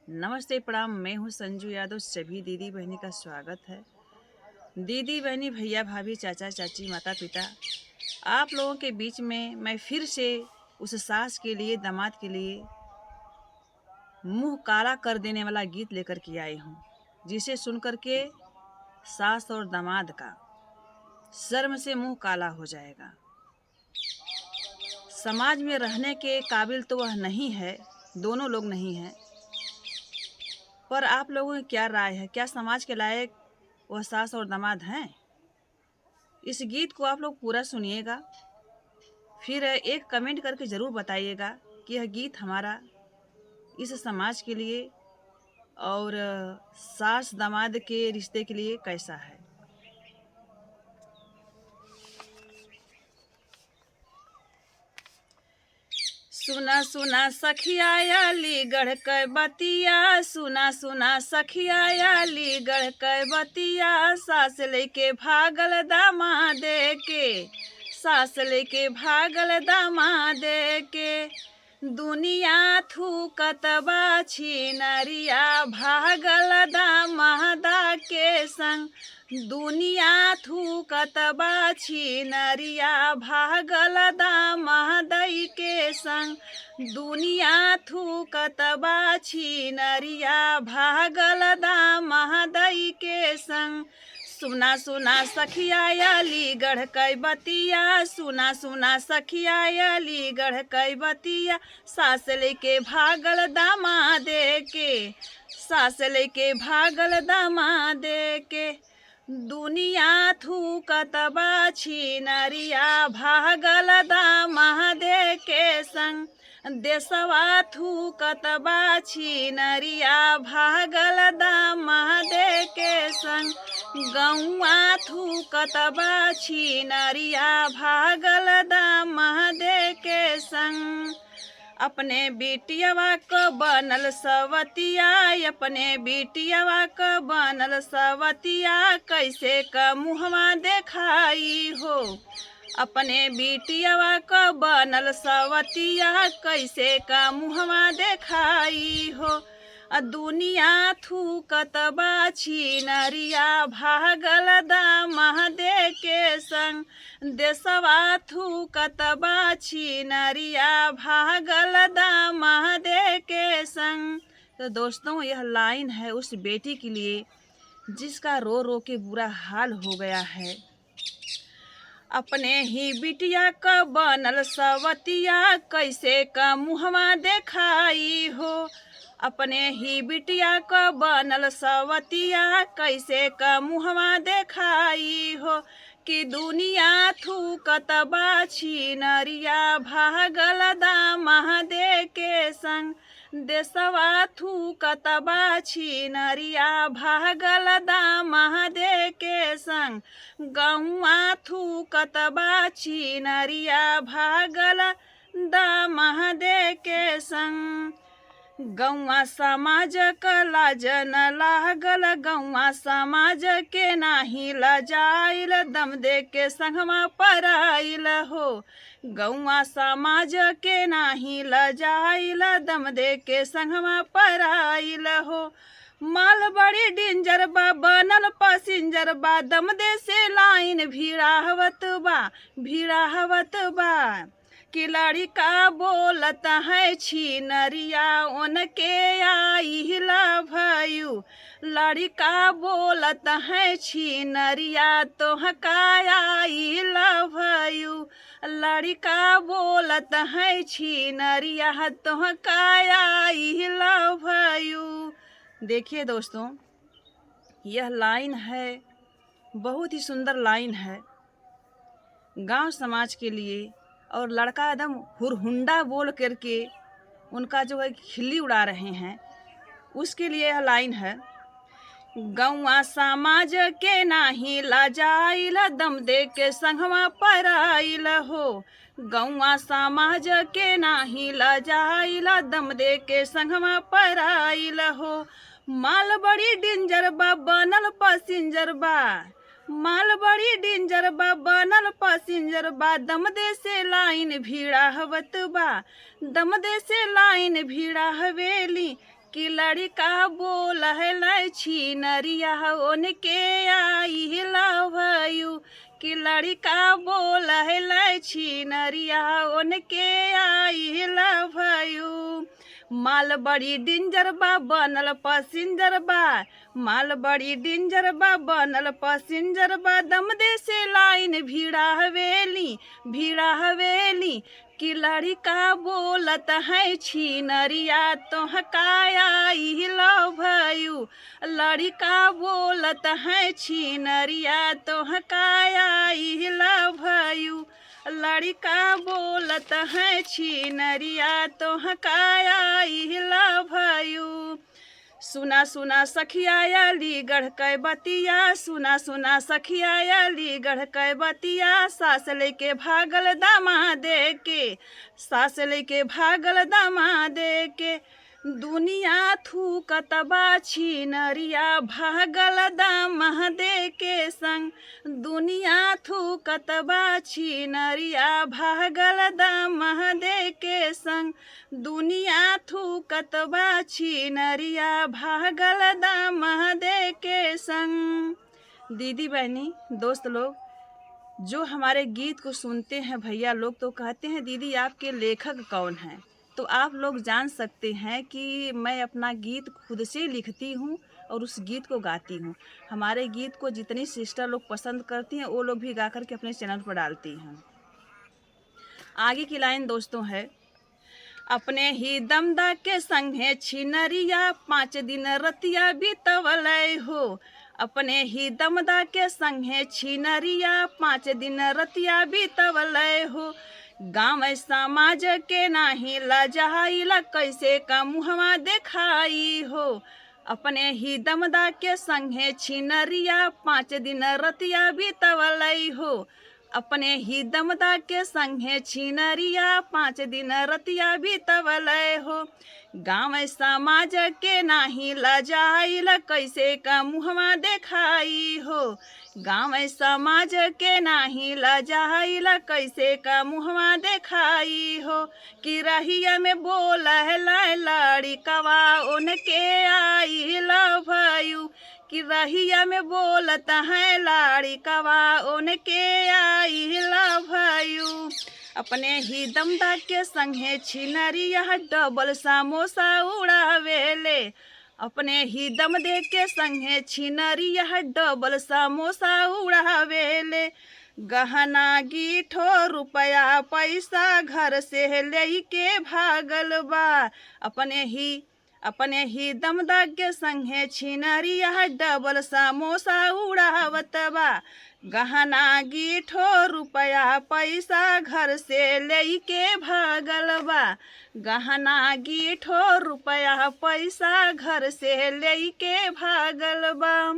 नमस्ते प्रणाम। मैं हूँ संजू यादव। सभी दीदी बहनी का स्वागत है। दीदी बहनी, भैया भाभी, चाचा चाची, माता पिता, आप लोगों के बीच में मैं फिर से उस सास के लिए, दामाद के लिए मुंह काला कर देने वाला गीत लेकर के आई हूँ, जिसे सुन करके सास और दामाद का शर्म से मुंह काला हो जाएगा। समाज में रहने के काबिल तो वह नहीं है, दोनों लोग नहीं हैं। पर आप लोगों की क्या राय है? क्या समाज के लायक वह सास और दामाद हैं? इस गीत को आप लोग पूरा सुनिएगा, फिर एक कमेंट करके ज़रूर बताइएगा कि यह गीत हमारा इस समाज के लिए और सास दामाद के रिश्ते के लिए कैसा है। सुना सुना सखिया अलीगढ़ कै बतिया, सुना सुना सखिया अलीगढ़ कै बतिया, सास लेके भागल दामादे के, सास लेके भागल दामादे के। दुनिया थूकत बाछी नरिया, भागल दामादा के संग। दुनिया थूकत बाछी नरिया, भागल दामादई के संग। दुनिया थूकत बाछी नरिया, भागल दामादई के संग। सुना सुना सखिया अलीगढ़ कै बतिया, सुना सुना सखिया अलीगढ़ कै बतिया, सास लेके भागल दामादे के, सास लेके भागल दामादे के। दुनिया थूकत बाछी नरिया, भागल दामादे के संग। देशवा थूकत बाछी नरिया, भागल दामादे के संग। गौवा थूकत बाछी नरिया, भागल दामादे के संग। अपने बिटियावा क बनल सवतिया, अपने बिटियावा क बनल सवतिया, कैसे क मुहवा देखाई हो। अपने बिटियावा क बनल सवतिया, कैसे क मुहवा देखाई हो। दुनिया थूकत बाछी नरिया, भागल दामादे के संग। देशवा थूकत बाछी नरिया, भागल दामादे के संग। तो दोस्तों, यह लाइन है उस बेटी के लिए जिसका रो रो के बुरा हाल हो गया है। अपने ही बिटिया क बनल सवतिया, कैसे क मुहवा देखाई हो। अपने ही बिटिया क बनल सवतिया, कैसे क मुहवा देखाई हो। कि दुनिया थूकत बाछी नरिया, भागल दामादे के संग। देशवा थूकत बाछी नरिया, भागल दामादे के संग। गौवा थूकत बाछी नरिया, भागल दामादे के संग। गौवा समाज क लाज न लागल, गौवा समाज के नाही लजाइल, दम दे के संगमा पराइल हो। गौवा समाज के नाही लजाइल, दम दे के संगमा पराइल हो। माल बड़ी डेंजर बा, बनल पैसेंजर बा, दम दे से लाइन भिड़ावत बा, भिड़ावत बा। कि लड़का बोलत है छिनरिया, उनके आई लभयू। लड़का बोलत है छिनरिया, तोहका आई लभयू। लड़का बोलत है छिनरिया, तोहका आई लभयू। देखिए दोस्तों, यह लाइन है, बहुत ही सुंदर लाइन है गांव समाज के लिए। और लड़का एकदम हुरहुंडा बोल करके उनका जो है खिल्ली उड़ा रहे हैं, उसके लिए यह लाइन है। गौवा समाज के नाही लजाइल, दम दे के संगवा पराइल हो। गौवा समाज के नाही लजाइल, दम दे के संगवा पराइल हो। माल बड़ी डेंजर बा, बनल पैसेंजर बा। माल बड़ी डेंजर बा, बनल पैसेंजर बा, दम दे से लाइन भिड़ावत बा, दम दे से लाइन भिड़ावेली। कि लड़का बोल है छिनरिया उनके आई लव यू, कि लड़का बोल है छिनरिया उनके आई लव यू। माल बड़ी डेंजर बा बनल पैसेंजर बा, माल बड़ी डेंजर बा बनल पैसेंजर बा, दम दे से लाइन भीड़ा हवेली, भीड़ा हवेली। कि लड़का बोलत है छिनरिया तोहकाया आई लव यू, लड़का बोलत है छिनरिया तोहकाया आई लव यू, लड़का बोलत है छिनरिया तोहकाया आई लव यू। सुना सुना सखिया अलीगढ़ कै बतिया, सुना सुना सखिया अलीगढ़ कै बतिया, सास लेके भागल दामादे के, सास लेके भागल दामादे के। दुनिया थूकत बा छिनरिया भागल दामादे के संग, दुनिया थूकत बा छिनरिया भागल दामादे के संग, दुनिया थूकत बा छिनरिया भागल दामादे के संग। दीदी बहनी दोस्त लोग जो हमारे गीत को सुनते हैं भैया लोग तो कहते हैं दीदी आपके लेखक कौन हैं। तो आप लोग जान सकते हैं कि मैं अपना गीत खुद से लिखती हूँ और उस गीत को गाती हूँ। हमारे गीत को जितनी सिस्टर लोग पसंद करती हैं वो लोग भी गा कर के अपने चैनल पर डालती हैं। आगे की लाइन दोस्तों है, अपने ही दमदा के संगे छिनरिया 5 दिन रतिया बितवलै हो, अपने ही दमदा के संगे छिनरिया 5 दिन रतिया बितवलै हो। गाँव समाज के नाही लजाइला कैसे का मुहवा देखाई हो, अपने ही दमदा के संगे छिनरिया 5 दिन रतिया बितवलै हो, अपने ही दमदा के संगे छिनरिया 5 दिन रतिया बितवलै हो। गाँव समाज के नाही लजाइल कैसे का मुहवा देखाई हो, गाँव समाज के नाही लजाइल कैसे का मुहवा देखाई हो। कि रहिया में बोल है लड़कवा उनके आई लव यू, कि रहिया में बोलत है लड़कवा उनके आई लव यू। अपने ही दमदा के संगे छिनरिया डबल समोसा उड़ावेले, अपने ही दमदे के संगे छिनरिया डबल समोसा उड़ावेले। गहना गीठो रुपया पैसा घर से लेके भागल बा, अपने ही दमदा के संगे छिनरिया डबल समोसा उड़ावत बा। गहना गीठो रुपया पैसा घर से लेके भागल बा, गहना गीठो रुपया पैसा घर से लेके भागल बा।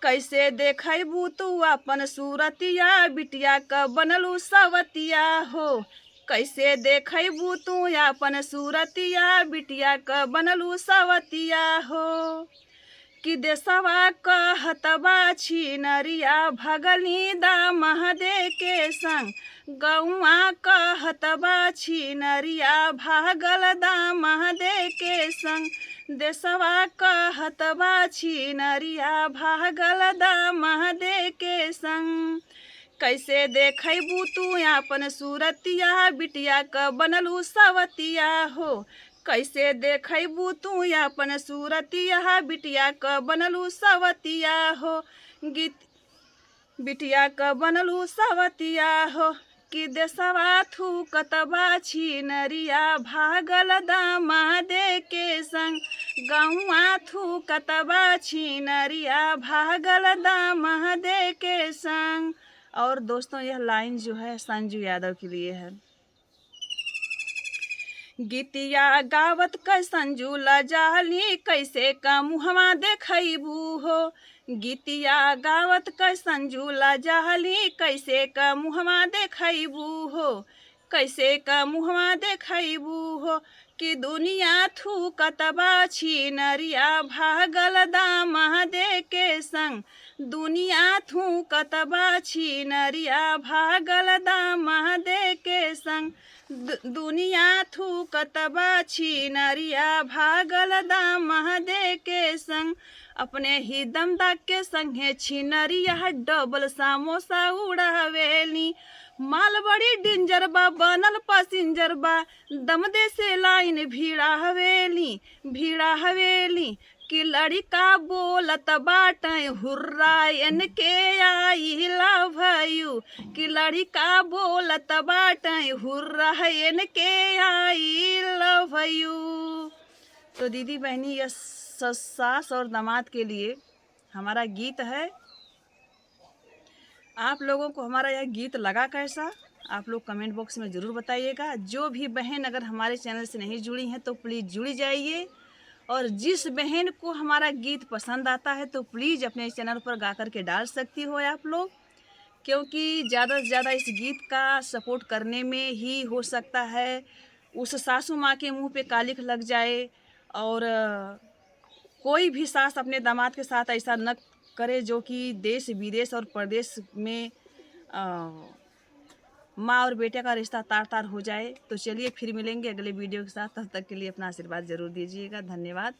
कैसे देखबू तू अपन सूरतिया बिटिया क बनलू सवतिया हो, कैसे देखबू तू अपन सूरतिया बिटिया क बनलू सवतिया हो। कि देशवा कहत बा छिनरिया भगली दामादे के संग, गौआ कहत बा छिनरिया भागल दामादे के संग, देशवा कहत बा छिनरिया भागल दामादे के संग। कैसे देखबू तू अपन सूरतिया बिटिया क बनलू सवतिया हो, कैसे देखबू तू अपन सूरतिया बिटिया क बनलू सवतिया हो। गीत बिटिया क बनलू सवतिया हो। कि देशवा थूकत बा छिनरिया भागल दामादे के संग, गौआ थूकत बा छिनरिया भागल दामादे के संग। और दोस्तों यह लाइन जो है संजू यादव के लिए है। गीतिया गावत क संजू लजाली कैसे का मुहवा देखबू हो, गीतिया गावत क संजू लजाली कैसे का मुहवा देखबू हो, कैसे का मुहवा देखबू हो। कि दुनिया थूकत बा छिनरिया भागल दामादे के संग, दुनिया थूकत बा छिनरिया भागल दामादे के संग, दुनिया थूकत बाछी नरिया भागल दाम दे के संग अपने ही दमदा के संगे छिनरिया डबल समोसा उड़ावेली माल बड़ी डेंजर बा बनल पैसेंजर बा दम दे से लाइन भीड़ा हवेली कि लड़का बोलत बाटे हुर्रा इनके आई लव यू कि लड़का बोलत बाटे हुर्रा इनके आई लव यू। तो दीदी बहनी यह सास और दामाद के लिए हमारा गीत है। आप लोगों को हमारा यह गीत लगा कैसा, आप लोग कमेंट बॉक्स में ज़रूर बताइएगा। जो भी बहन अगर हमारे चैनल से नहीं जुड़ी हैं तो प्लीज़ जुड़ी जाइए, और जिस बहन को हमारा गीत पसंद आता है तो प्लीज़ अपने चैनल पर गा कर के डाल सकती हो आप लोग, क्योंकि ज़्यादा से ज़्यादा इस गीत का सपोर्ट करने में ही हो सकता है उस सासू माँ के मुंह पे कालिख लग जाए, और कोई भी सास अपने दामाद के साथ ऐसा न करे जो कि देश विदेश और प्रदेश में माँ और बेटे का रिश्ता तार तार हो जाए। तो चलिए फिर मिलेंगे अगले वीडियो के साथ, तब तक के लिए अपना आशीर्वाद ज़रूर दीजिएगा। धन्यवाद।